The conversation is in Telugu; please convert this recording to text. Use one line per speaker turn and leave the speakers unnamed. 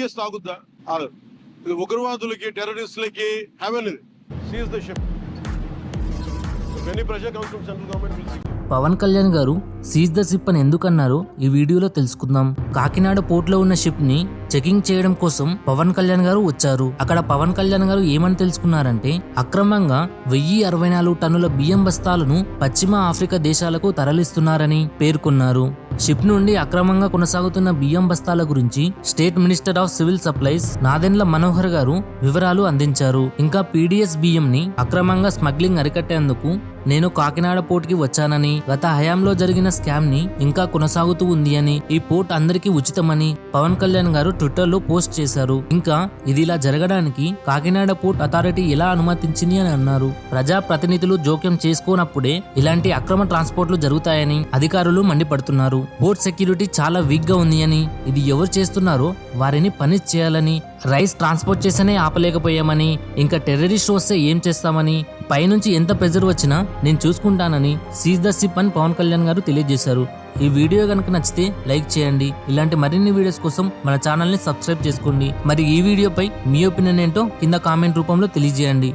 చేస్తే ఆగుద్దా? ఆగదు. ఇది ఉగ్రవాదులకి టెర్రరిస్టులకి హెవెన్. ఇది seize the ship. Any pressure comes from central government will see.
Pawan Kalyan garu seize the ship అని ఎందుకన్నారో ఈ వీడియోలో తెలుసుకుందాం. కాకినాడ పోర్టులో ఉన్న షిప్ ని చెకింగ్ చేయడం కోసం పవన్ కళ్యాణ్ గారు వచ్చారు. అక్కడ పవన్ కళ్యాణ్ గారు ఏమని తెలుసుకున్నారంటే అక్రమంగా 1064 టన్నుల బియ్యం బస్తాలను పశ్చిమ ఆఫ్రికా దేశాలకు తరలిస్తున్నారని పేర్కొన్నారు. షిప్ నుండి అక్రమంగా కొనసాగుతున్న బియ్యం బస్తాల గురించి state minister of civil supplies Nadendla Manohar గారు వివరాలు అందించారు. ఇంకా పీడీఎస్ బియ్యం ని అక్రమంగా స్మగ్లింగ్ అరికట్టేందుకు నేను కాకినాడ పోర్ట్ కి వచ్చానని, గత హయాంలో జరిగిన స్కామ్ ని ఇంకా కొనసాగుతూ ఉంది అని, ఈ పోర్ట్ అందరికీ ఉచితమని పవన్ కళ్యాణ్ గారు ట్విట్టర్ లో పోస్ట్ చేశారు. ఇంకా ఇది ఇలా జరగడానికి కాకినాడ పోర్ట్ అథారిటీ ఎలా అనుమతించింది అని అన్నారు. ప్రజా ప్రతినిధులు జోక్యం చేసుకోనప్పుడే ఇలాంటి అక్రమ ట్రాన్స్పోర్ట్లు జరుగుతాయని అధికారులు మండిపడుతున్నారు. పోర్ట్ సెక్యూరిటీ చాలా వీక్ గా ఉంది అని, ఇది ఎవరు చేస్తున్నారో వారిని పనిష్ చేయాలని, రైస్ ట్రాన్స్పోర్ట్ చేస్తేనే ఆపలేకపోయామని, ఇంకా టెర్రరిస్ట్ వస్తే ఏం చేస్తామని, పైనుంచి ఎంత ప్రెజర్ వచ్చినా నేను చూసుకుంటానని సీజ్ ద షిప్ అని పవన్ కళ్యాణ్ గారు తెలియజేశారు. ఈ వీడియో కనుక నచ్చితే లైక్ చేయండి. ఇలాంటి మరిన్ని వీడియోస్ కోసం మన ఛానల్ ని సబ్స్క్రైబ్ చేసుకోండి. మరి ఈ వీడియోపై మీ ఒపీనియన్ ఏంటో కింద కామెంట్ రూపంలో తెలియజేయండి.